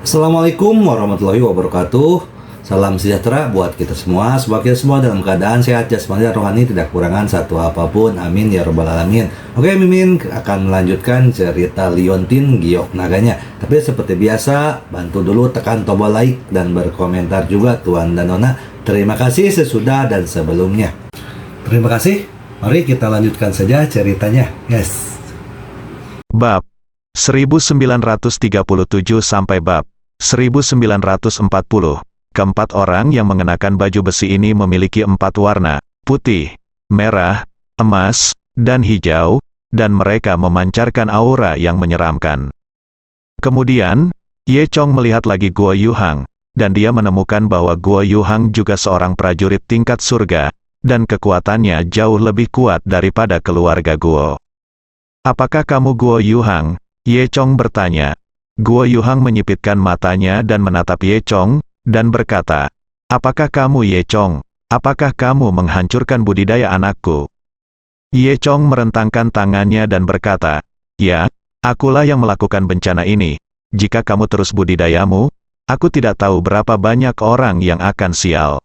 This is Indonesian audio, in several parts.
Assalamualaikum warahmatullahi wabarakatuh. Salam sejahtera buat kita semua. Semoga kita semua dalam keadaan sehat jasmani dan rohani, tidak kekurangan satu apapun. Amin ya robbal alamin. Oke, Mimin akan melanjutkan cerita Liontin Giok Naganya. Tapi seperti biasa, bantu dulu tekan tombol like dan berkomentar juga Tuan dan Nona. Terima kasih sesudah dan sebelumnya. Terima kasih. Mari kita lanjutkan saja ceritanya. Yes. Bab 1937 sampai bab 1940. Keempat orang yang mengenakan baju besi ini memiliki 4 warna: putih, merah, emas, dan hijau, dan mereka memancarkan aura yang menyeramkan. Kemudian, Ye Chong melihat lagi Guo Yuhang, dan dia menemukan bahwa Guo Yuhang juga seorang prajurit tingkat surga, dan kekuatannya jauh lebih kuat daripada keluarga Guo. "Apakah kamu Guo Yuhang?" Ye Chong bertanya. Guo Yuhang menyipitkan matanya dan menatap Ye Chong, dan berkata, "Apakah kamu Ye Chong? Apakah kamu menghancurkan budidaya anakku?" Ye Chong merentangkan tangannya dan berkata, "Ya, akulah yang melakukan bencana ini. Jika kamu terus budidayamu, aku tidak tahu berapa banyak orang yang akan sial."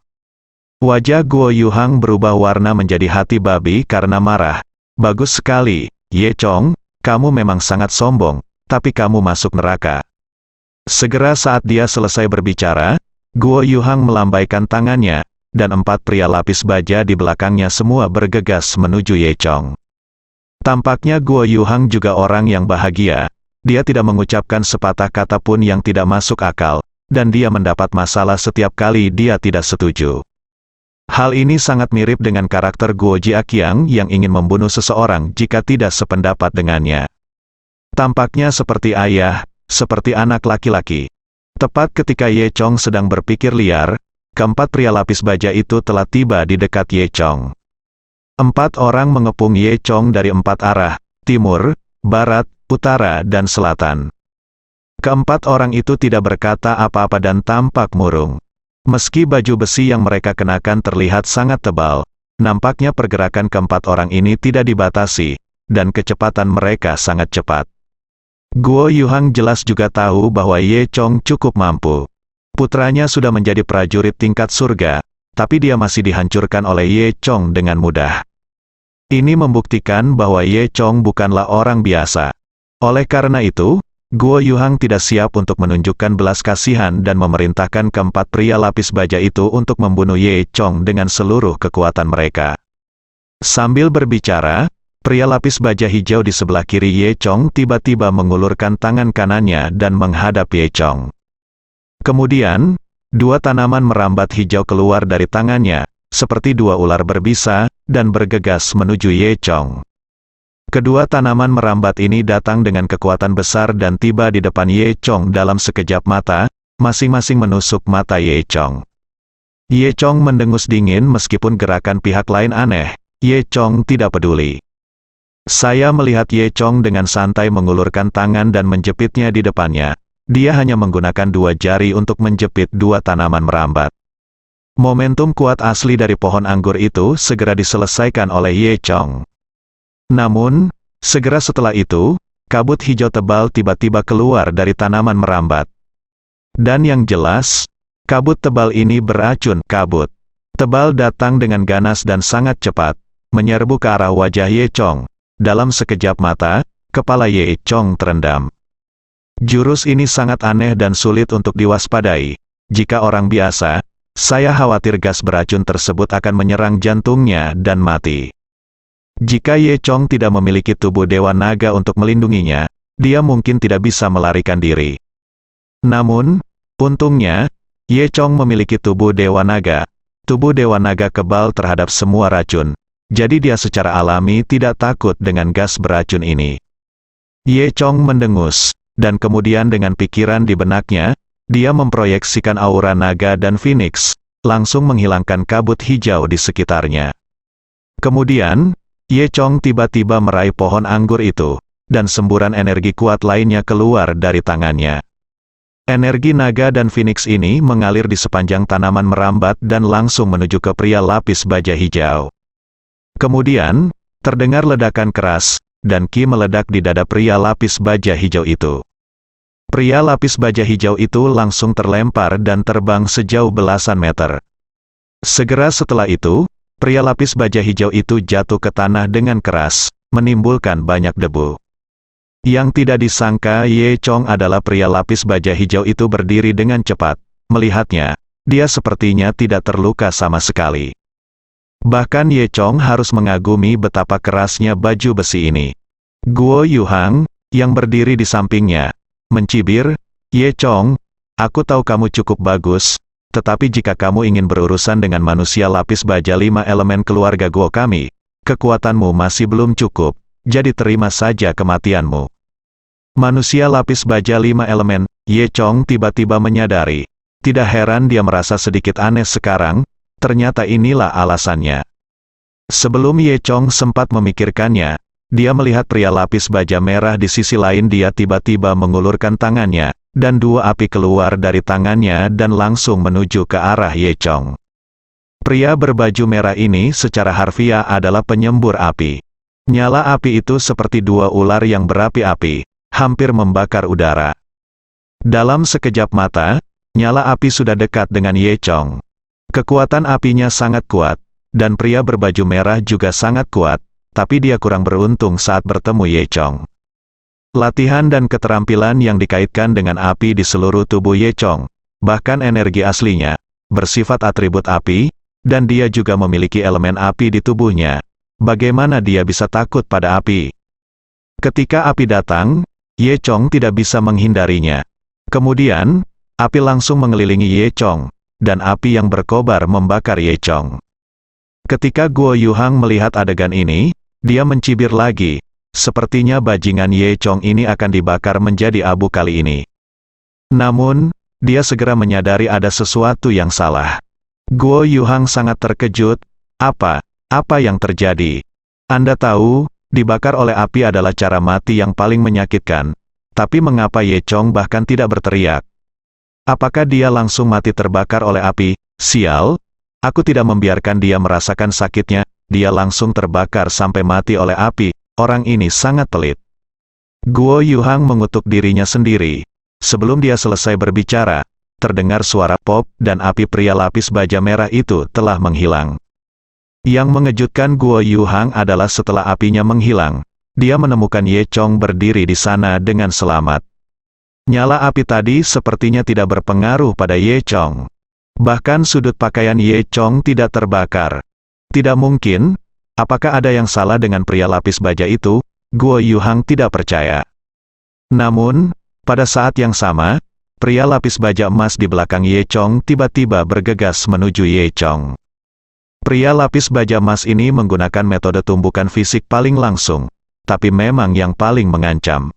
Wajah Guo Yuhang berubah warna menjadi hati babi karena marah. "Bagus sekali, Ye Chong, kamu memang sangat sombong, tapi kamu masuk neraka." Segera saat dia selesai berbicara, Guo Yuhang melambaikan tangannya, dan 4 pria lapis baja di belakangnya semua bergegas menuju Ye Chong. Tampaknya Guo Yuhang juga orang yang bahagia. Dia tidak mengucapkan sepatah kata pun yang tidak masuk akal, dan dia mendapat masalah setiap kali dia tidak setuju. Hal ini sangat mirip dengan karakter Guo Jiaqiang yang ingin membunuh seseorang jika tidak sependapat dengannya. Tampaknya seperti ayah, seperti anak laki-laki. Tepat ketika Ye Chong sedang berpikir liar, keempat pria lapis baja itu telah tiba di dekat Ye Chong. 4 orang mengepung Ye Chong dari 4 arah, timur, barat, utara, dan selatan. Keempat orang itu tidak berkata apa-apa dan tampak murung. Meski baju besi yang mereka kenakan terlihat sangat tebal, nampaknya pergerakan keempat orang ini tidak dibatasi, dan kecepatan mereka sangat cepat. Guo Yuhang jelas juga tahu bahwa Ye Chong cukup mampu. Putranya sudah menjadi prajurit tingkat surga, tapi dia masih dihancurkan oleh Ye Chong dengan mudah. Ini membuktikan bahwa Ye Chong bukanlah orang biasa. Oleh karena itu, Guo Yuhang tidak siap untuk menunjukkan belas kasihan dan memerintahkan keempat pria lapis baja itu untuk membunuh Ye Chong dengan seluruh kekuatan mereka. Sambil berbicara, pria lapis baja hijau di sebelah kiri Ye Chong tiba-tiba mengulurkan tangan kanannya dan menghadap Ye Chong. Kemudian, 2 tanaman merambat hijau keluar dari tangannya, seperti 2 ular berbisa, dan bergegas menuju Ye Chong. Kedua tanaman merambat ini datang dengan kekuatan besar dan tiba di depan Ye Chong dalam sekejap mata, masing-masing menusuk mata Ye Chong. Ye Chong mendengus dingin meskipun gerakan pihak lain aneh. Ye Chong tidak peduli. Saya melihat Ye Chong dengan santai mengulurkan tangan dan menjepitnya di depannya. Dia hanya menggunakan 2 jari untuk menjepit 2 tanaman merambat. Momentum kuat asli dari pohon anggur itu segera diselesaikan oleh Ye Chong. Namun, segera setelah itu, kabut hijau tebal tiba-tiba keluar dari tanaman merambat. Dan yang jelas, kabut tebal ini beracun. Kabut tebal datang dengan ganas dan sangat cepat, menyerbu ke arah wajah Ye Chong. Dalam sekejap mata, kepala Ye Chong terendam. Jurus ini sangat aneh dan sulit untuk diwaspadai. Jika orang biasa, saya khawatir gas beracun tersebut akan menyerang jantungnya dan mati. Jika Ye Chong tidak memiliki tubuh Dewa Naga untuk melindunginya, dia mungkin tidak bisa melarikan diri. Namun, untungnya, Ye Chong memiliki tubuh Dewa Naga. Tubuh Dewa Naga kebal terhadap semua racun. Jadi dia secara alami tidak takut dengan gas beracun ini. Ye Chong mendengus, dan kemudian dengan pikiran di benaknya, dia memproyeksikan aura naga dan phoenix, langsung menghilangkan kabut hijau di sekitarnya. Kemudian, Ye Chong tiba-tiba meraih pohon anggur itu, dan semburan energi kuat lainnya keluar dari tangannya. Energi naga dan phoenix ini mengalir di sepanjang tanaman merambat dan langsung menuju ke pria lapis baja hijau. Kemudian, terdengar ledakan keras, dan ki meledak di dada pria lapis baja hijau itu. Pria lapis baja hijau itu langsung terlempar dan terbang sejauh belasan meter. Segera setelah itu, pria lapis baja hijau itu jatuh ke tanah dengan keras, menimbulkan banyak debu. Yang tidak disangka Ye Chong adalah pria lapis baja hijau itu berdiri dengan cepat. Melihatnya, dia sepertinya tidak terluka sama sekali. Bahkan Ye Chong harus mengagumi betapa kerasnya baju besi ini. Guo Yuhang, yang berdiri di sampingnya, mencibir, "Ye Chong, aku tahu kamu cukup bagus, tetapi jika kamu ingin berurusan dengan manusia lapis baja 5 elemen keluarga Guo kami, kekuatanmu masih belum cukup, jadi terima saja kematianmu." Manusia lapis baja 5 elemen, Ye Chong tiba-tiba menyadari. Tidak heran dia merasa sedikit aneh sekarang, ternyata inilah alasannya. Sebelum Ye Chong sempat memikirkannya, dia melihat pria lapis baja merah di sisi lain. Dia tiba-tiba mengulurkan tangannya, dan dua api keluar dari tangannya dan langsung menuju ke arah Ye Chong. Pria berbaju merah ini secara harfiah adalah penyembur api. Nyala api itu seperti dua ular yang berapi-api, hampir membakar udara. Dalam sekejap mata, nyala api sudah dekat dengan Ye Chong. Kekuatan apinya sangat kuat, dan pria berbaju merah juga sangat kuat, tapi dia kurang beruntung saat bertemu Ye Chong. Latihan dan keterampilan yang dikaitkan dengan api di seluruh tubuh Ye Chong, bahkan energi aslinya, bersifat atribut api, dan dia juga memiliki elemen api di tubuhnya. Bagaimana dia bisa takut pada api? Ketika api datang, Ye Chong tidak bisa menghindarinya. Kemudian, api langsung mengelilingi Ye Chong, dan api yang berkobar membakar Ye Chong. Ketika Guo Yuhang melihat adegan ini, dia mencibir lagi. Sepertinya bajingan Ye Chong ini akan dibakar menjadi abu kali ini. Namun, dia segera menyadari ada sesuatu yang salah. Guo Yuhang sangat terkejut. Apa yang terjadi? Anda tahu, dibakar oleh api adalah cara mati yang paling menyakitkan. Tapi mengapa Ye Chong bahkan tidak berteriak? Apakah dia langsung mati terbakar oleh api? Sial, aku tidak membiarkan dia merasakan sakitnya. Dia langsung terbakar sampai mati oleh api. Orang ini sangat pelit. Guo Yuhang mengutuk dirinya sendiri. Sebelum dia selesai berbicara, terdengar suara pop, dan api pria lapis baja merah itu telah menghilang. Yang mengejutkan Guo Yuhang adalah setelah apinya menghilang, dia menemukan Ye Chong berdiri di sana dengan selamat. Nyala api tadi sepertinya tidak berpengaruh pada Ye Chong. Bahkan sudut pakaian Ye Chong tidak terbakar. Tidak mungkin. Apakah ada yang salah dengan pria lapis baja itu? Guo Yuhang tidak percaya. Namun, pada saat yang sama, pria lapis baja emas di belakang Ye Chong tiba-tiba bergegas menuju Ye Chong. Pria lapis baja emas ini menggunakan metode tumbukan fisik paling langsung, tapi memang yang paling mengancam.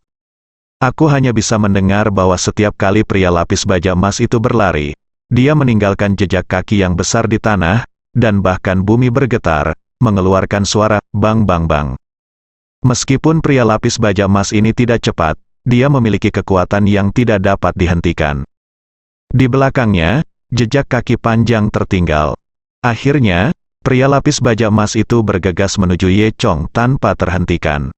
Aku hanya bisa mendengar bahwa setiap kali pria lapis baja emas itu berlari, dia meninggalkan jejak kaki yang besar di tanah, dan bahkan bumi bergetar, mengeluarkan suara bang bang bang. Meskipun pria lapis baja emas ini tidak cepat, dia memiliki kekuatan yang tidak dapat dihentikan. Di belakangnya, jejak kaki panjang tertinggal. Akhirnya, pria lapis baja emas itu bergegas menuju Ye Chong tanpa terhentikan.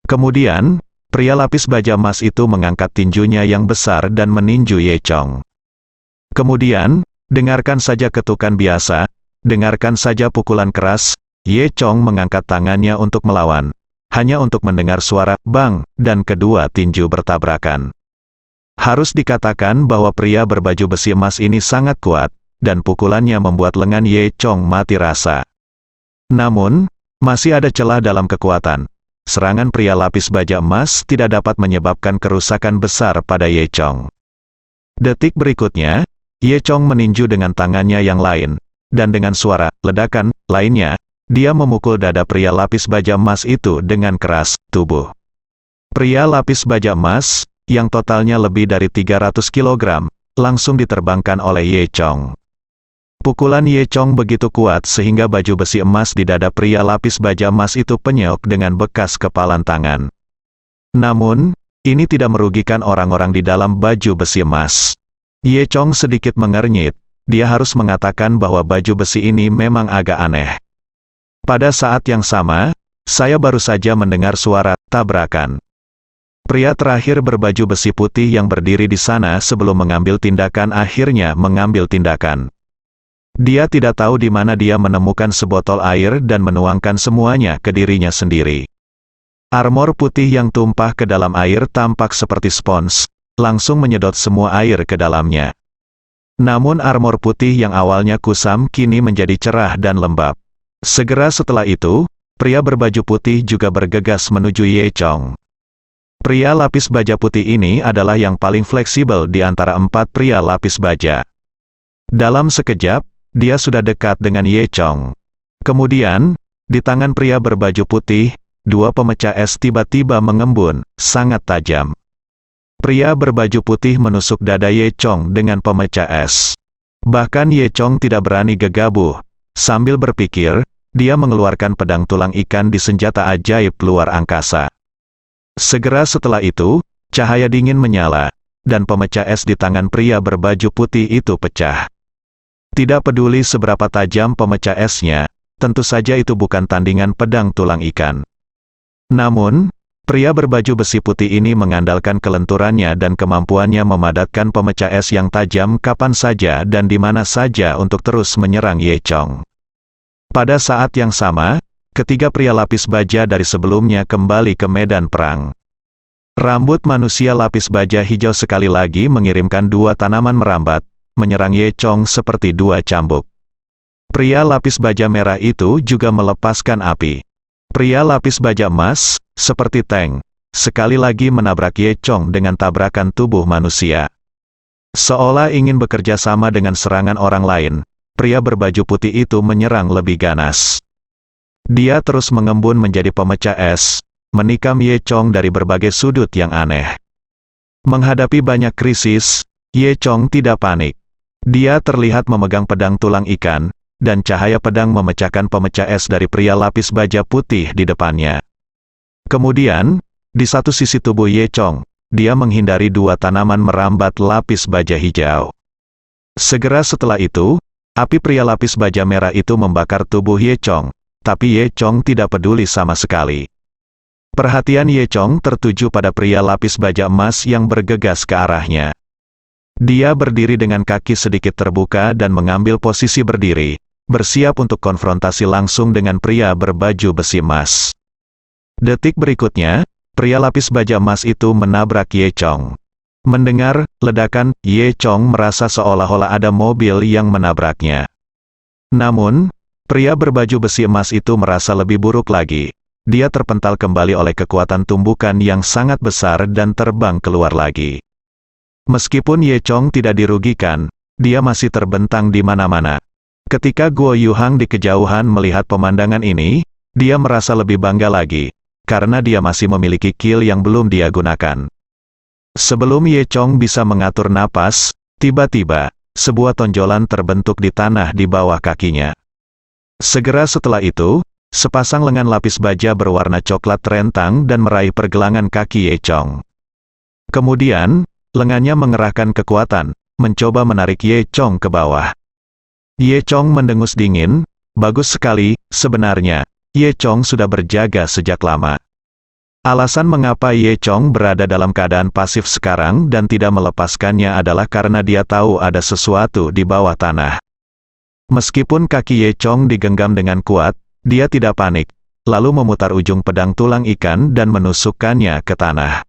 Kemudian, pria lapis baja emas itu mengangkat tinjunya yang besar dan meninju Ye Chong. Kemudian, dengarkan saja ketukan biasa. Dengarkan saja pukulan keras. Ye Chong mengangkat tangannya untuk melawan. Hanya untuk mendengar suara bang, dan kedua tinju bertabrakan. Harus dikatakan bahwa pria berbaju besi emas ini sangat kuat, dan pukulannya membuat lengan Ye Chong mati rasa. Namun, masih ada celah dalam kekuatan. Serangan pria lapis baja emas tidak dapat menyebabkan kerusakan besar pada Ye Chong. Detik berikutnya, Ye Chong meninju dengan tangannya yang lain. Dan dengan suara ledakan lainnya, dia memukul dada pria lapis baja emas itu dengan keras. Tubuh pria lapis baja emas, yang totalnya lebih dari 300 kg, langsung diterbangkan oleh Ye Chong. Pukulan Ye Chong begitu kuat sehingga baju besi emas di dada pria lapis baja emas itu penyok dengan bekas kepalan tangan. Namun, ini tidak merugikan orang-orang di dalam baju besi emas. Ye Chong sedikit mengernyit. Dia harus mengatakan bahwa baju besi ini memang agak aneh. Pada saat yang sama, saya baru saja mendengar suara tabrakan. Pria terakhir berbaju besi putih yang berdiri di sana sebelum mengambil tindakan akhirnya mengambil tindakan. Dia tidak tahu di mana dia menemukan sebotol air dan menuangkan semuanya ke dirinya sendiri. Armor putih yang tumpah ke dalam air tampak seperti spons, langsung menyedot semua air ke dalamnya. Namun armor putih yang awalnya kusam kini menjadi cerah dan lembab. Segera setelah itu, pria berbaju putih juga bergegas menuju Ye Chong. Pria lapis baja putih ini adalah yang paling fleksibel di antara 4 pria lapis baja. Dalam sekejap, dia sudah dekat dengan Ye Chong. Kemudian, di tangan pria berbaju putih, 2 pemecah es tiba-tiba mengembun, sangat tajam. Pria berbaju putih menusuk dada Ye Chong dengan pemecah es. Bahkan Ye Chong tidak berani gegabah. Sambil berpikir, dia mengeluarkan pedang tulang ikan di senjata ajaib luar angkasa. Segera setelah itu, cahaya dingin menyala, dan pemecah es di tangan pria berbaju putih itu pecah. Tidak peduli seberapa tajam pemecah esnya, tentu saja itu bukan tandingan pedang tulang ikan. Namun, pria berbaju besi putih ini mengandalkan kelenturannya dan kemampuannya memadatkan pemecah es yang tajam kapan saja dan di mana saja untuk terus menyerang Ye Chong. Pada saat yang sama, ketiga pria lapis baja dari sebelumnya kembali ke medan perang. Rambut manusia lapis baja hijau sekali lagi mengirimkan 2 tanaman merambat, menyerang Ye Chong seperti 2 cambuk. Pria lapis baja merah itu juga melepaskan api. Pria lapis baja emas, seperti tank, sekali lagi menabrak Ye Chong dengan tabrakan tubuh manusia. Seolah ingin bekerja sama dengan serangan orang lain, pria berbaju putih itu menyerang lebih ganas. Dia terus mengembun menjadi pemecah es, menikam Ye Chong dari berbagai sudut yang aneh. Menghadapi banyak krisis, Ye Chong tidak panik. Dia terlihat memegang pedang tulang ikan, dan cahaya pedang memecahkan pemecah es dari pria lapis baja putih di depannya. Kemudian, di satu sisi tubuh Ye Chong, dia menghindari 2 tanaman merambat lapis baja hijau. Segera setelah itu, api pria lapis baja merah itu membakar tubuh Ye Chong. Tapi Ye Chong tidak peduli sama sekali. Perhatian Ye Chong tertuju pada pria lapis baja emas yang bergegas ke arahnya. Dia berdiri dengan kaki sedikit terbuka dan mengambil posisi berdiri, bersiap untuk konfrontasi langsung dengan pria berbaju besi emas. Detik berikutnya, pria lapis baja emas itu menabrak Ye Chong. Mendengar ledakan, Ye Chong merasa seolah-olah ada mobil yang menabraknya. Namun, pria berbaju besi emas itu merasa lebih buruk lagi. Dia terpental kembali oleh kekuatan tumbukan yang sangat besar dan terbang keluar lagi. Meskipun Ye Chong tidak dirugikan, dia masih terbentang di mana-mana. Ketika Guo Yuhang di kejauhan melihat pemandangan ini, dia merasa lebih bangga lagi, karena dia masih memiliki kill yang belum dia gunakan. Sebelum Ye Chong bisa mengatur napas, tiba-tiba, sebuah tonjolan terbentuk di tanah di bawah kakinya. Segera setelah itu, sepasang lengan lapis baja berwarna coklat terentang dan meraih pergelangan kaki Ye Chong. Kemudian, lengannya mengerahkan kekuatan, mencoba menarik Ye Chong ke bawah. Ye Chong mendengus dingin, bagus sekali, sebenarnya, Ye Chong sudah berjaga sejak lama. Alasan mengapa Ye Chong berada dalam keadaan pasif sekarang dan tidak melepaskannya adalah karena dia tahu ada sesuatu di bawah tanah. Meskipun kaki Ye Chong digenggam dengan kuat, dia tidak panik, lalu memutar ujung pedang tulang ikan dan menusukkannya ke tanah.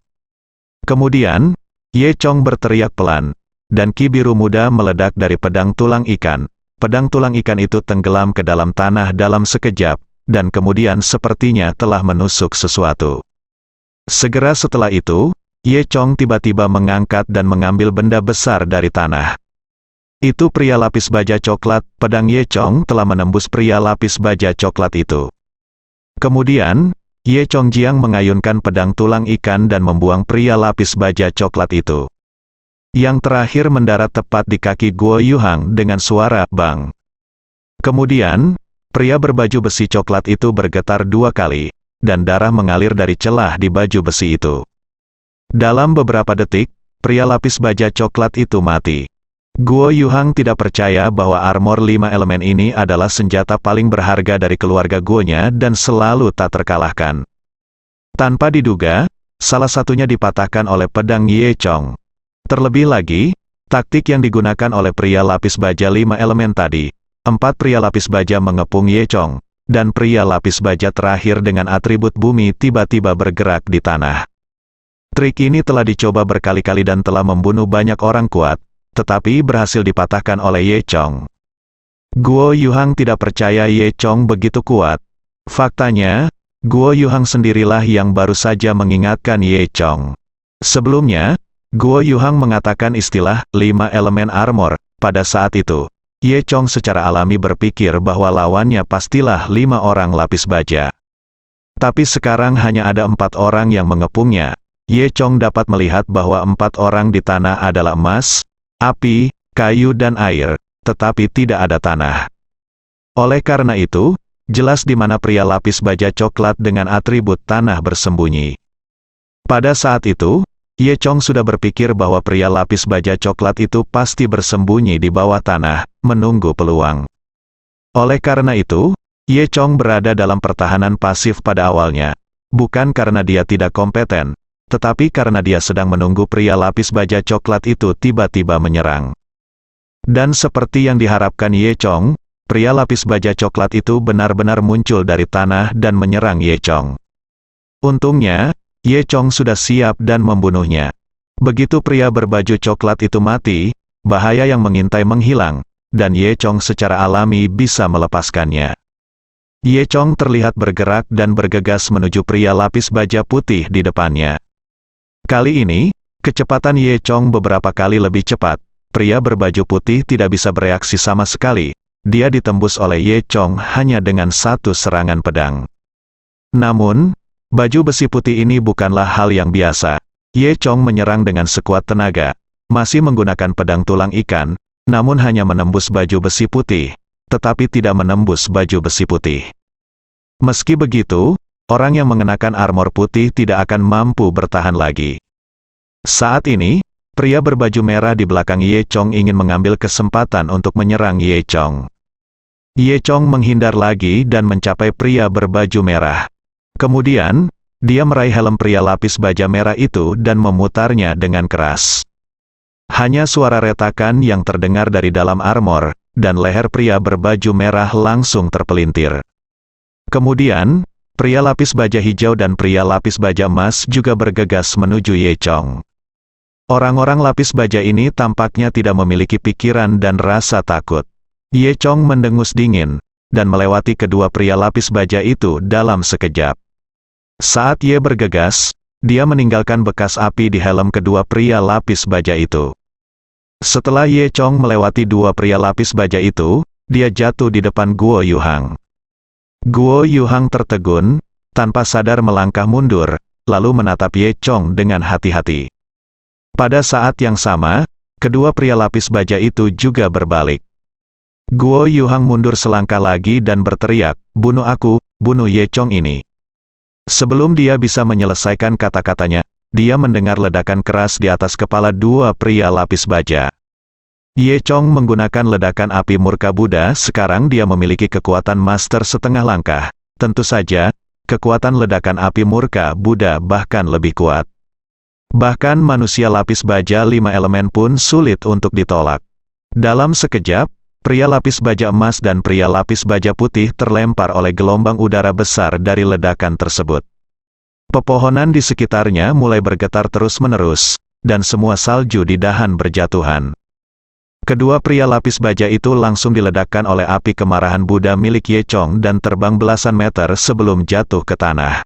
Kemudian, Ye Chong berteriak pelan, dan ki biru muda meledak dari pedang tulang ikan. Pedang tulang ikan itu tenggelam ke dalam tanah dalam sekejap, dan kemudian sepertinya telah menusuk sesuatu. Segera setelah itu, Ye Chong tiba-tiba mengangkat dan mengambil benda besar dari tanah. Itu pria lapis baja coklat, pedang Ye Chong telah menembus pria lapis baja coklat itu. Kemudian, Ye Chong Jiang mengayunkan pedang tulang ikan dan membuang pria lapis baja coklat itu. Yang terakhir mendarat tepat di kaki Guo Yuhang dengan suara bang. Kemudian, pria berbaju besi coklat itu bergetar 2 kali, dan darah mengalir dari celah di baju besi itu. Dalam beberapa detik, pria lapis baja coklat itu mati. Guo Yuhang tidak percaya bahwa armor 5 elemen ini adalah senjata paling berharga dari keluarga Guo-nya dan selalu tak terkalahkan. Tanpa diduga, salah satunya dipatahkan oleh pedang Ye Chong. Terlebih lagi, taktik yang digunakan oleh pria lapis baja 5 elemen tadi, 4 pria lapis baja mengepung Ye Chong, dan pria lapis baja terakhir dengan atribut bumi tiba-tiba bergerak di tanah. Trik ini telah dicoba berkali-kali dan telah membunuh banyak orang kuat, tetapi berhasil dipatahkan oleh Ye Chong. Guo Yuhang tidak percaya Ye Chong begitu kuat. Faktanya, Guo Yuhang sendirilah yang baru saja mengingatkan Ye Chong. Sebelumnya, Guo Yuhang mengatakan istilah 5 elemen armor. Pada saat itu, Ye Chong secara alami berpikir bahwa lawannya pastilah 5 orang lapis baja. Tapi sekarang hanya ada 4 orang yang mengepungnya. Ye Chong dapat melihat bahwa 4 orang di tanah adalah emas, api, kayu dan air, tetapi tidak ada tanah. Oleh karena itu, jelas di mana pria lapis baja coklat dengan atribut tanah bersembunyi. Pada saat itu, Ye Chong sudah berpikir bahwa pria lapis baja coklat itu pasti bersembunyi di bawah tanah, menunggu peluang. Oleh karena itu, Ye Chong berada dalam pertahanan pasif pada awalnya, bukan karena dia tidak kompeten, tetapi karena dia sedang menunggu pria lapis baja coklat itu tiba-tiba menyerang. Dan seperti yang diharapkan Ye Chong, pria lapis baja coklat itu benar-benar muncul dari tanah dan menyerang Ye Chong. Untungnya, Ye Chong sudah siap dan membunuhnya. Begitu pria berbaju coklat itu mati, bahaya yang mengintai menghilang, dan Ye Chong secara alami bisa melepaskannya. Ye Chong terlihat bergerak dan bergegas menuju pria lapis baja putih di depannya. Kali ini, kecepatan Ye Chong beberapa kali lebih cepat. Pria berbaju putih tidak bisa bereaksi sama sekali. Dia ditembus oleh Ye Chong hanya dengan 1 serangan pedang. Namun, baju besi putih ini bukanlah hal yang biasa. Ye Chong menyerang dengan sekuat tenaga, masih menggunakan pedang tulang ikan, namun hanya menembus baju besi putih, tetapi tidak menembus baju besi putih. Meski begitu, orang yang mengenakan armor putih tidak akan mampu bertahan lagi. Saat ini, pria berbaju merah di belakang Ye Chong ingin mengambil kesempatan untuk menyerang Ye Chong. Ye Chong menghindar lagi dan mencapai pria berbaju merah. Kemudian, dia meraih helm pria lapis baja merah itu dan memutarnya dengan keras. Hanya suara retakan yang terdengar dari dalam armor, dan leher pria berbaju merah langsung terpelintir. Kemudian, pria lapis baja hijau dan pria lapis baja emas juga bergegas menuju Ye Chong. Orang-orang lapis baja ini tampaknya tidak memiliki pikiran dan rasa takut. Ye Chong mendengus dingin, dan melewati kedua pria lapis baja itu dalam sekejap. Saat Ye bergegas, dia meninggalkan bekas api di helm kedua pria lapis baja itu. Setelah Ye Chong melewati 2 pria lapis baja itu, dia jatuh di depan Guo Yuhang. Guo Yuhang tertegun, tanpa sadar melangkah mundur, lalu menatap Ye Chong dengan hati-hati. Pada saat yang sama, kedua pria lapis baja itu juga berbalik. Guo Yuhang mundur selangkah lagi dan berteriak, "Bunuh aku, bunuh Ye Chong ini." Sebelum dia bisa menyelesaikan kata-katanya, dia mendengar ledakan keras di atas kepala 2 pria lapis baja. Ye Chong menggunakan ledakan api murka Buddha. Sekarang dia memiliki kekuatan master setengah langkah. Tentu saja, kekuatan ledakan api murka Buddha bahkan lebih kuat. Bahkan manusia lapis baja 5 elemen pun sulit untuk ditolak. Dalam sekejap, pria lapis baja emas dan pria lapis baja putih terlempar oleh gelombang udara besar dari ledakan tersebut. Pepohonan di sekitarnya mulai bergetar terus-menerus, dan semua salju di dahan berjatuhan. Kedua pria lapis baja itu langsung diledakkan oleh api kemarahan Buddha milik Ye Chong dan terbang belasan meter sebelum jatuh ke tanah.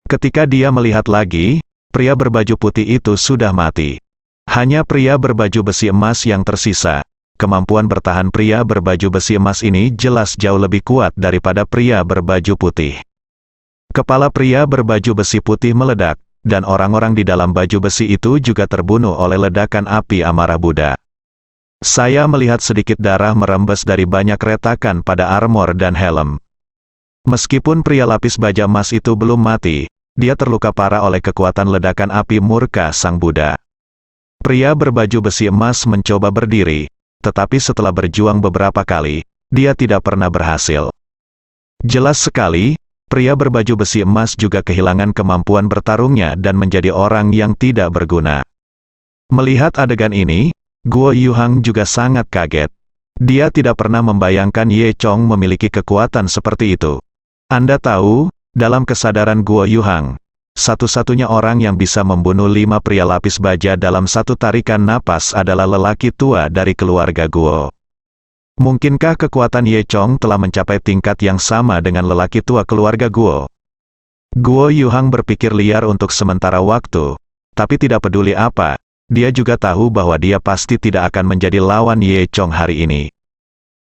Ketika dia melihat lagi, pria berbaju putih itu sudah mati. Hanya pria berbaju besi emas yang tersisa. Kemampuan bertahan pria berbaju besi emas ini jelas jauh lebih kuat daripada pria berbaju putih. Kepala pria berbaju besi putih meledak, dan orang-orang di dalam baju besi itu juga terbunuh oleh ledakan api amarah Buddha. Saya melihat sedikit darah merembes dari banyak retakan pada armor dan helm. Meskipun pria lapis baja emas itu belum mati, dia terluka parah oleh kekuatan ledakan api murka Sang Buddha. Pria berbaju besi emas mencoba berdiri, tetapi setelah berjuang beberapa kali, dia tidak pernah berhasil. Jelas sekali, pria berbaju besi emas juga kehilangan kemampuan bertarungnya dan menjadi orang yang tidak berguna. Melihat adegan ini, Guo Yuhang juga sangat kaget. Dia tidak pernah membayangkan Ye Chong memiliki kekuatan seperti itu. Anda tahu, dalam kesadaran Guo Yuhang, satu-satunya orang yang bisa membunuh 5 pria lapis baja dalam satu tarikan napas adalah lelaki tua dari keluarga Guo. Mungkinkah kekuatan Ye Chong telah mencapai tingkat yang sama dengan lelaki tua keluarga Guo? Guo Yuhang berpikir liar untuk sementara waktu, tapi tidak peduli apa, dia juga tahu bahwa dia pasti tidak akan menjadi lawan Ye Chong hari ini.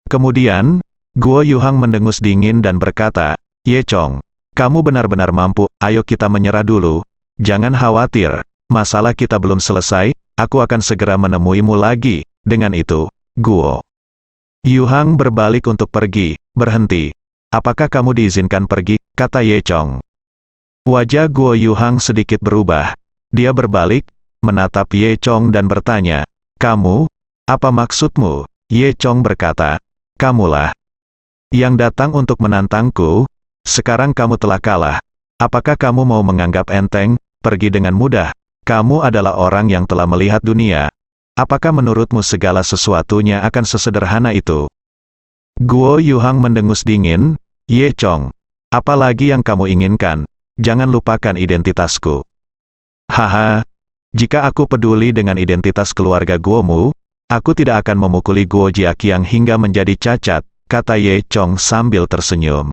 Kemudian, Guo Yuhang mendengus dingin dan berkata, "Ye Chong, kamu benar-benar mampu, ayo kita menyerah dulu. Jangan khawatir, masalah kita belum selesai, aku akan segera menemuimu lagi." Dengan itu, Guo Yuhang berbalik untuk pergi. "Berhenti. Apakah kamu diizinkan pergi?" kata Ye Chong. Wajah Guo Yuhang sedikit berubah. Dia berbalik, menatap Ye Chong dan bertanya, "Kamu? Apa maksudmu?" Ye Chong berkata, "Kamulah yang datang untuk menantangku. Sekarang kamu telah kalah. Apakah kamu mau menganggap enteng, pergi dengan mudah? Kamu adalah orang yang telah melihat dunia. Apakah menurutmu segala sesuatunya akan sesederhana itu?" Guo Yuhang mendengus dingin, "Ye Chong, apa lagi yang kamu inginkan? Jangan lupakan identitasku." "Haha, jika aku peduli dengan identitas keluarga Guomu, aku tidak akan memukuli Guo Jiaqiang hingga menjadi cacat," kata Ye Chong sambil tersenyum.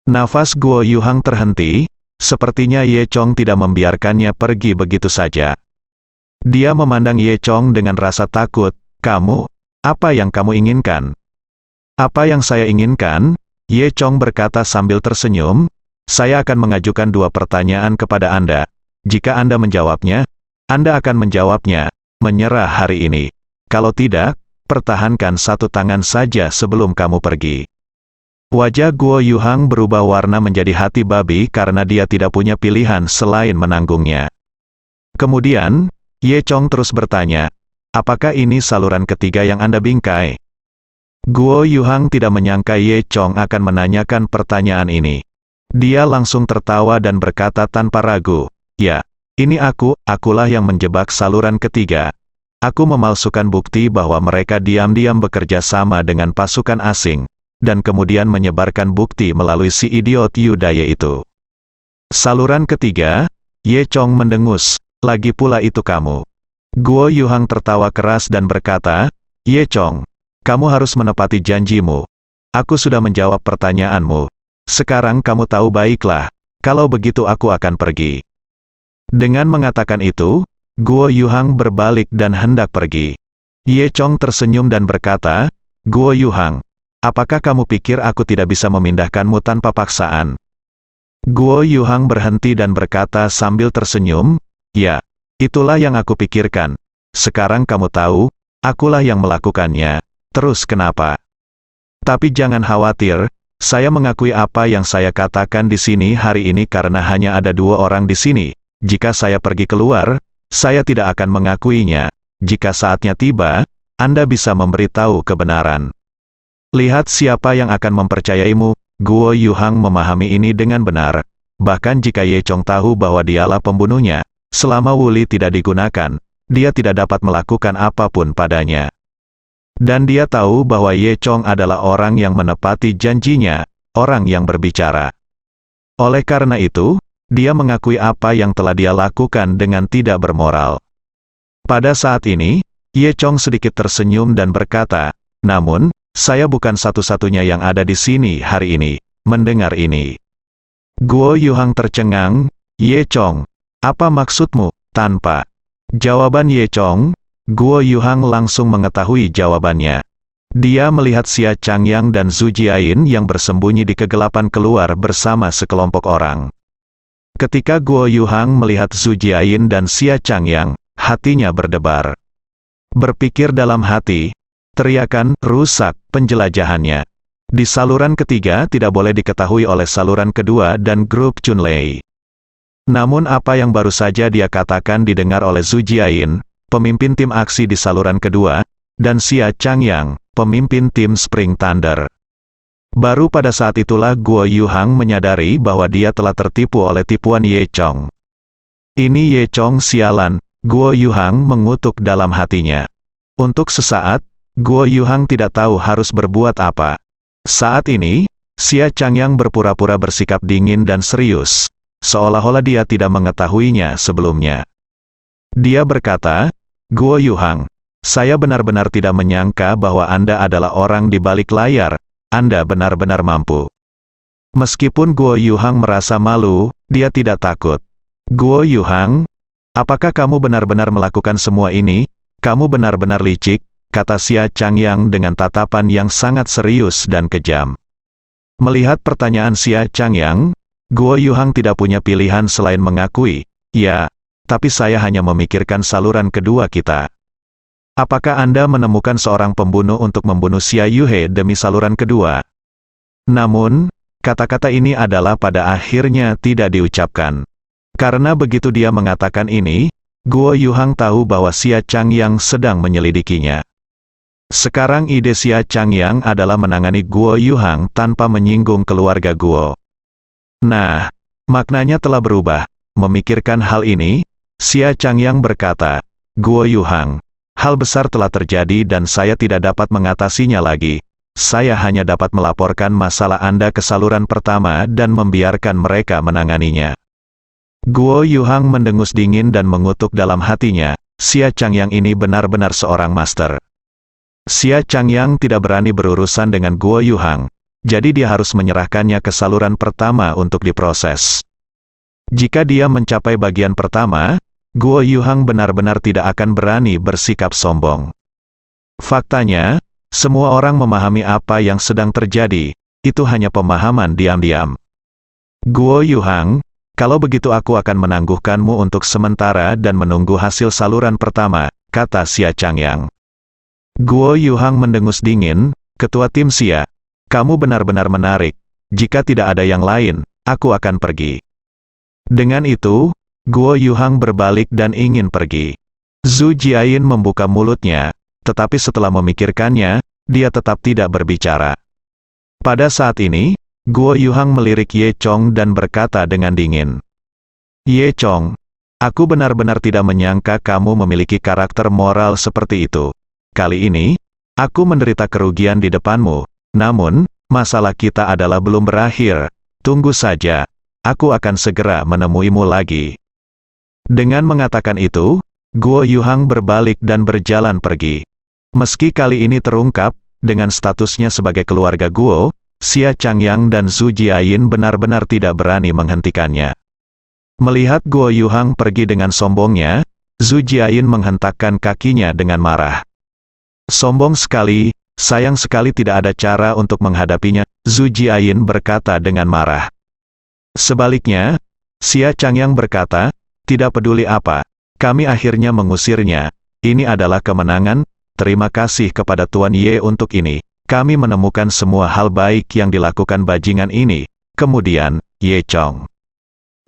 Nafas Guo Yuhang terhenti, sepertinya Ye Chong tidak membiarkannya pergi begitu saja. Dia memandang Ye Chong dengan rasa takut. "Kamu, apa yang kamu inginkan?" "Apa yang saya inginkan?" Ye Chong berkata sambil tersenyum, "Saya akan mengajukan 2 pertanyaan kepada Anda. Jika Anda menjawabnya, Anda akan menjawabnya, menyerah hari ini. Kalau tidak, pertahankan 1 tangan saja sebelum kamu pergi." Wajah Guo Yuhang berubah warna menjadi hati babi karena dia tidak punya pilihan selain menanggungnya. Kemudian, Ye Chong terus bertanya, "Apakah ini saluran ketiga yang Anda bingkai?" Guo Yuhang tidak menyangka Ye Chong akan menanyakan pertanyaan ini. Dia langsung tertawa dan berkata tanpa ragu, "Ya, ini akulah yang menjebak saluran ketiga. Aku memalsukan bukti bahwa mereka diam-diam bekerja sama dengan pasukan asing, dan kemudian menyebarkan bukti melalui si idiot Yu Daye itu." "Saluran ketiga?" Ye Chong mendengus. "Lagi pula itu kamu." Guo Yuhang tertawa keras dan berkata, "Ye Chong, kamu harus menepati janjimu. Aku sudah menjawab pertanyaanmu. Sekarang kamu tahu baiklah, kalau begitu aku akan pergi." Dengan mengatakan itu, Guo Yuhang berbalik dan hendak pergi. Ye Chong tersenyum dan berkata, "Guo Yuhang, apakah kamu pikir aku tidak bisa memindahkanmu tanpa paksaan?" Guo Yuhang berhenti dan berkata sambil tersenyum, "Ya, itulah yang aku pikirkan. Sekarang kamu tahu, akulah yang melakukannya. Terus kenapa? Tapi jangan khawatir, saya mengakui apa yang saya katakan di sini hari ini karena hanya ada 2 orang di sini. Jika saya pergi keluar, saya tidak akan mengakuinya. Jika saatnya tiba, Anda bisa memberitahu kebenaran. Lihat siapa yang akan mempercayaimu." Guo Yuhang memahami ini dengan benar. Bahkan jika Ye Chong tahu bahwa dialah pembunuhnya, selama Wuli tidak digunakan, dia tidak dapat melakukan apapun padanya. Dan dia tahu bahwa Ye Chong adalah orang yang menepati janjinya, orang yang berbicara. Oleh karena itu, dia mengakui apa yang telah dia lakukan dengan tidak bermoral. Pada saat ini, Ye Chong sedikit tersenyum dan berkata, "Namun, saya bukan satu-satunya yang ada di sini hari ini." Mendengar ini, Guo Yuhang tercengang. "Ye Chong, apa maksudmu?" Tanpa jawaban Ye Chong, Guo Yuhang langsung mengetahui jawabannya. Dia melihat Xia Changyang dan Zhu Jiayin yang bersembunyi di kegelapan keluar bersama sekelompok orang. Ketika Guo Yuhang melihat Zhu Jiayin dan Xia Changyang, hatinya berdebar. Berpikir dalam hati, teriakan rusak penjelajahannya. Di saluran ketiga tidak boleh diketahui oleh saluran kedua dan grup Chunlei. Namun apa yang baru saja dia katakan didengar oleh Zhu Jiayin, pemimpin tim aksi di saluran kedua, dan Xia Changyang, pemimpin tim Spring Thunder. Baru pada saat itulah Guo Yuhang menyadari bahwa dia telah tertipu oleh tipuan Ye Chong. Ini Ye Chong sialan, Guo Yuhang mengutuk dalam hatinya. Untuk sesaat, Guo Yuhang tidak tahu harus berbuat apa. Saat ini, Xia Changyang berpura-pura bersikap dingin dan serius, seolah-olah dia tidak mengetahuinya sebelumnya. Dia berkata, Guo Yuhang, saya benar-benar tidak menyangka bahwa Anda adalah orang di balik layar, Anda benar-benar mampu. Meskipun Guo Yuhang merasa malu, dia tidak takut. Guo Yuhang, apakah kamu benar-benar melakukan semua ini? Kamu benar-benar licik, kata Xia Changyang dengan tatapan yang sangat serius dan kejam. Melihat pertanyaan Xia Changyang, Guo Yuhang tidak punya pilihan selain mengakui, ya, tapi saya hanya memikirkan saluran kedua kita. Apakah Anda menemukan seorang pembunuh untuk membunuh Xia Yuhe demi saluran kedua? Namun, kata-kata ini adalah pada akhirnya tidak diucapkan. Karena begitu dia mengatakan ini, Guo Yuhang tahu bahwa Xia Changyang sedang menyelidikinya. Sekarang ide Xia Changyang adalah menangani Guo Yuhang tanpa menyinggung keluarga Guo. Nah, maknanya telah berubah. Memikirkan hal ini, Xia Changyang berkata, Guo Yuhang, hal besar telah terjadi dan saya tidak dapat mengatasinya lagi. Saya hanya dapat melaporkan masalah Anda ke saluran pertama dan membiarkan mereka menanganinya. Guo Yuhang mendengus dingin dan mengutuk dalam hatinya, Xia Changyang ini benar-benar seorang master. Xia Changyang tidak berani berurusan dengan Guo Yuhang, jadi dia harus menyerahkannya ke saluran pertama untuk diproses. Jika dia mencapai bagian pertama, Guo Yuhang benar-benar tidak akan berani bersikap sombong. Faktanya, semua orang memahami apa yang sedang terjadi, itu hanya pemahaman diam-diam. Guo Yuhang, kalau begitu aku akan menangguhkanmu untuk sementara dan menunggu hasil saluran pertama, kata Xia Changyang. Guo Yuhang mendengus dingin, ketua tim Xia, kamu benar-benar menarik, jika tidak ada yang lain, aku akan pergi. Dengan itu, Guo Yuhang berbalik dan ingin pergi. Zhu Jiayin membuka mulutnya, tetapi setelah memikirkannya, dia tetap tidak berbicara. Pada saat ini, Guo Yuhang melirik Ye Chong dan berkata dengan dingin. Ye Chong, aku benar-benar tidak menyangka kamu memiliki karakter moral seperti itu. Kali ini, aku menderita kerugian di depanmu, namun, masalah kita adalah belum berakhir. Tunggu saja, aku akan segera menemuimu lagi. Dengan mengatakan itu, Guo Yuhang berbalik dan berjalan pergi. Meski kali ini terungkap, dengan statusnya sebagai keluarga Guo, Xia Changyang dan Zhu Jiayin benar-benar tidak berani menghentikannya. Melihat Guo Yuhang pergi dengan sombongnya, Zhu Jiayin menghentakkan kakinya dengan marah. Sombong sekali, sayang sekali tidak ada cara untuk menghadapinya, Zhu Jiayin berkata dengan marah. Sebaliknya, Xia Changyang berkata, tidak peduli apa, kami akhirnya mengusirnya, ini adalah kemenangan, terima kasih kepada Tuan Ye untuk ini, kami menemukan semua hal baik yang dilakukan bajingan ini, kemudian, Ye Chong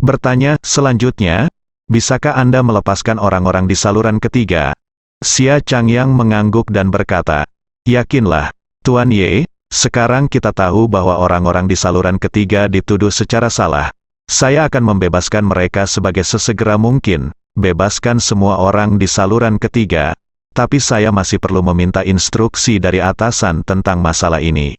bertanya, selanjutnya, bisakah Anda melepaskan orang-orang di saluran ketiga? Xia Changyang mengangguk dan berkata, yakinlah, Tuan Ye, sekarang kita tahu bahwa orang-orang di saluran ketiga dituduh secara salah. Saya akan membebaskan mereka sebagai sesegera mungkin, bebaskan semua orang di saluran ketiga, tapi saya masih perlu meminta instruksi dari atasan tentang masalah ini.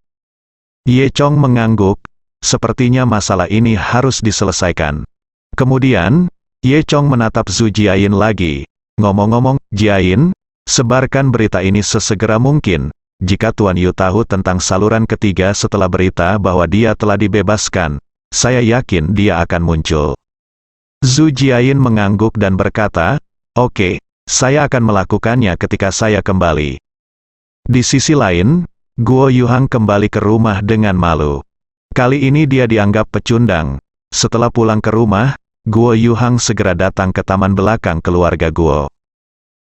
Ye Chong mengangguk, sepertinya masalah ini harus diselesaikan. Kemudian, Ye Chong menatap Zhu Jiayin lagi. Ngomong-ngomong, Jiayin, sebarkan berita ini sesegera mungkin. Jika Tuan Yu tahu tentang saluran ketiga setelah berita bahwa dia telah dibebaskan, saya yakin dia akan muncul. Zhu Jiayin mengangguk dan berkata, oke, saya akan melakukannya ketika saya kembali. Di sisi lain, Guo Yuhang kembali ke rumah dengan malu. Kali ini dia dianggap pecundang. Setelah pulang ke rumah, Guo Yuhang segera datang ke taman belakang keluarga Guo.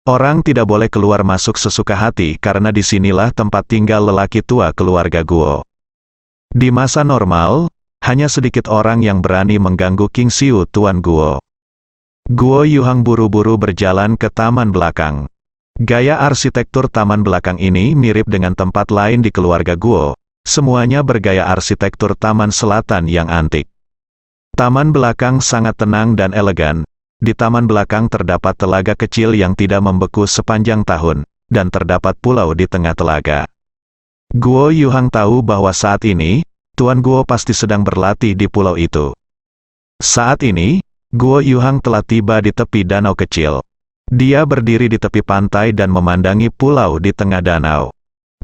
Orang tidak boleh keluar masuk sesuka hati karena disinilah tempat tinggal lelaki tua keluarga Guo. Di masa normal, hanya sedikit orang yang berani mengganggu King Xiu Tuan Guo. Guo Yuhang buru-buru berjalan ke taman belakang. Gaya arsitektur taman belakang ini mirip dengan tempat lain di keluarga Guo, semuanya bergaya arsitektur taman selatan yang antik. Taman belakang sangat tenang dan elegan. Di taman belakang terdapat telaga kecil yang tidak membeku sepanjang tahun, dan terdapat pulau di tengah telaga. Guo Yuhang tahu bahwa saat ini, Tuan Guo pasti sedang berlatih di pulau itu. Saat ini, Guo Yuhang telah tiba di tepi danau kecil. Dia berdiri di tepi pantai dan memandangi pulau di tengah danau.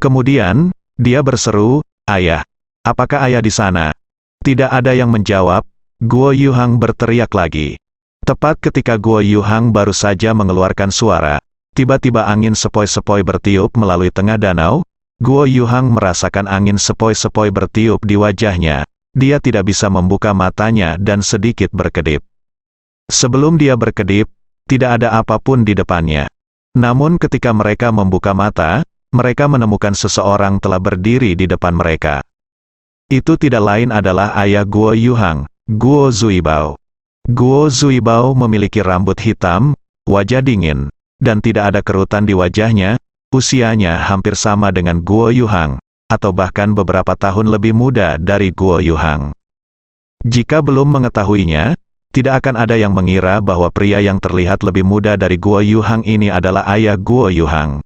Kemudian, dia berseru, "Ayah, apakah ayah di sana?" Tidak ada yang menjawab. Guo Yuhang berteriak lagi. Tepat ketika Guo Yuhang baru saja mengeluarkan suara, tiba-tiba angin sepoi-sepoi bertiup melalui tengah danau. Guo Yuhang merasakan angin sepoi-sepoi bertiup di wajahnya. Dia tidak bisa membuka matanya dan sedikit berkedip. Sebelum dia berkedip, tidak ada apapun di depannya. Namun ketika mereka membuka mata, mereka menemukan seseorang telah berdiri di depan mereka. Itu tidak lain adalah ayah Guo Yuhang, Guo Zuibao. Guo Zuibao memiliki rambut hitam, wajah dingin, dan tidak ada kerutan di wajahnya. Usianya hampir sama dengan Guo Yuhang, atau bahkan beberapa tahun lebih muda dari Guo Yuhang. Jika belum mengetahuinya, tidak akan ada yang mengira bahwa pria yang terlihat lebih muda dari Guo Yuhang ini adalah ayah Guo Yuhang.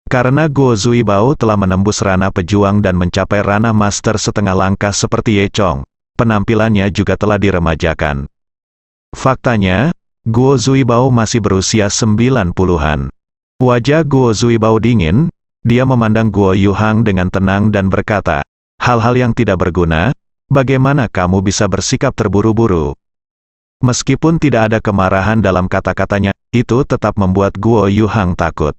Karena Guo Zuibao telah menembus ranah pejuang dan mencapai ranah master setengah langkah seperti Ye Chong, penampilannya juga telah diremajakan. Faktanya, Guo Zuibao masih berusia 90-an. Wajah Guo Zuibao dingin, dia memandang Guo Yuhang dengan tenang dan berkata, "Hal-hal yang tidak berguna, bagaimana kamu bisa bersikap terburu-buru?" Meskipun tidak ada kemarahan dalam kata-katanya, itu tetap membuat Guo Yuhang takut.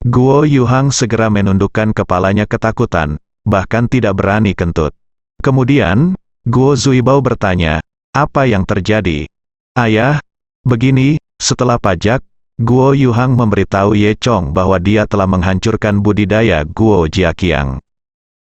Guo Yuhang segera menundukkan kepalanya ketakutan, bahkan tidak berani kentut. Kemudian, Guo Zuibao bertanya, "Apa yang terjadi?" "Ayah, begini, setelah pajak, Guo Yuhang memberitahu Ye Chong bahwa dia telah menghancurkan budidaya Guo Jiaqiang."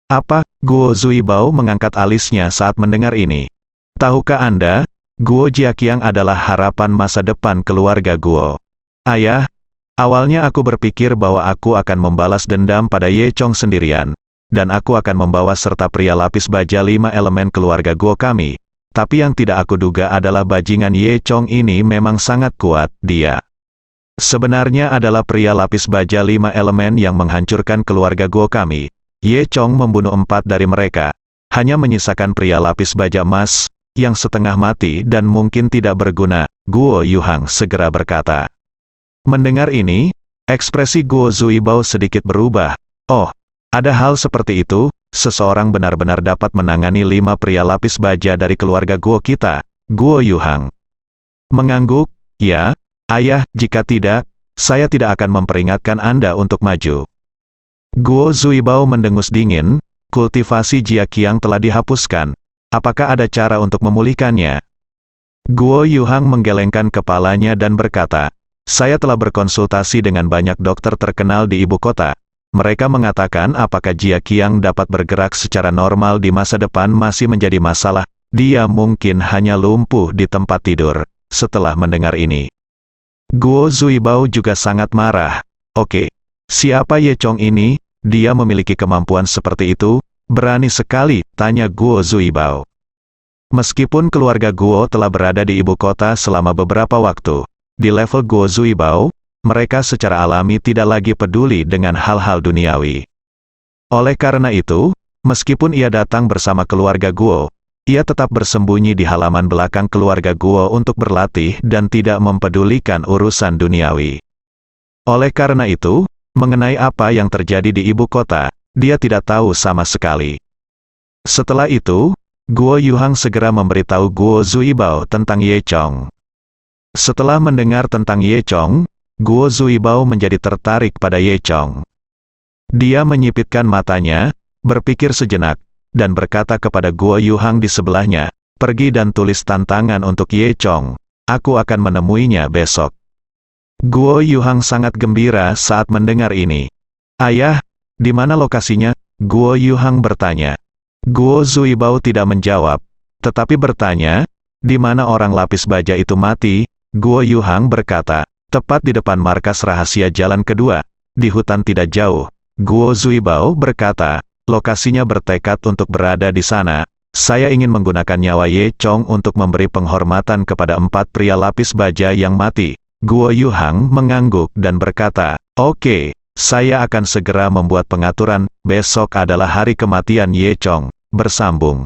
"Apa?" Guo Zuibao mengangkat alisnya saat mendengar ini. "Tahukah Anda, Guo Jiaqiang adalah harapan masa depan keluarga Guo." "Ayah, awalnya aku berpikir bahwa aku akan membalas dendam pada Ye Chong sendirian, dan aku akan membawa serta pria lapis baja 5 elemen keluarga Guo kami. Tapi yang tidak aku duga adalah bajingan Ye Chong ini memang sangat kuat. Dia sebenarnya adalah pria lapis baja 5 elemen yang menghancurkan keluarga Guo kami. Ye Chong membunuh 4 dari mereka, hanya menyisakan pria lapis baja emas, yang setengah mati dan mungkin tidak berguna." Guo Yuhang segera berkata. Mendengar ini, ekspresi Guo Zuibao sedikit berubah. "Oh, ada hal seperti itu, seseorang benar-benar dapat menangani 5 pria lapis baja dari keluarga Guo kita." Guo Yuhang mengangguk, "Ya, Ayah, jika tidak, saya tidak akan memperingatkan Anda untuk maju." Guo Zuibao mendengus dingin. Kultivasi Jiaqiang telah dihapuskan. Apakah ada cara untuk memulihkannya? Guo Yuhang menggelengkan kepalanya dan berkata, "Saya telah berkonsultasi dengan banyak dokter terkenal di ibu kota. Mereka mengatakan apakah Jiaqiang dapat bergerak secara normal di masa depan masih menjadi masalah. Dia mungkin hanya lumpuh di tempat tidur." Setelah mendengar ini, Guo Zuibao juga sangat marah. "Oke, siapa Ye Chong ini? Dia memiliki kemampuan seperti itu? Berani sekali," tanya Guo Zuibao. Meskipun keluarga Guo telah berada di ibu kota selama beberapa waktu, di level Guo Zuibao, mereka secara alami tidak lagi peduli dengan hal-hal duniawi. Oleh karena itu, meskipun ia datang bersama keluarga Guo, ia tetap bersembunyi di halaman belakang keluarga Guo untuk berlatih dan tidak mempedulikan urusan duniawi. Oleh karena itu, mengenai apa yang terjadi di ibu kota, dia tidak tahu sama sekali. Setelah itu, Guo Yuhang segera memberitahu Guo Zuibao tentang Ye Chong. Setelah mendengar tentang Ye Chong, Guo Zuibao menjadi tertarik pada Ye Chong. Dia menyipitkan matanya, berpikir sejenak, dan berkata kepada Guo Yuhang di sebelahnya, "Pergi dan tulis tantangan untuk Ye Chong. Aku akan menemuinya besok." Guo Yuhang sangat gembira saat mendengar ini. "Ayah, di mana lokasinya?" Guo Yuhang bertanya. Guo Zuibao tidak menjawab, tetapi bertanya, "Di mana orang lapis baja itu mati?" Guo Yuhang berkata, "Tepat di depan markas rahasia jalan kedua, di hutan tidak jauh." Guo Zuibao berkata, lokasinya bertekad untuk berada di sana. Saya ingin menggunakan nyawa Ye Chong untuk memberi penghormatan kepada 4 pria lapis baja yang mati. Guo Yuhang mengangguk dan berkata, "Oke, saya akan segera membuat pengaturan. Besok adalah hari kematian Ye Chong." Bersambung.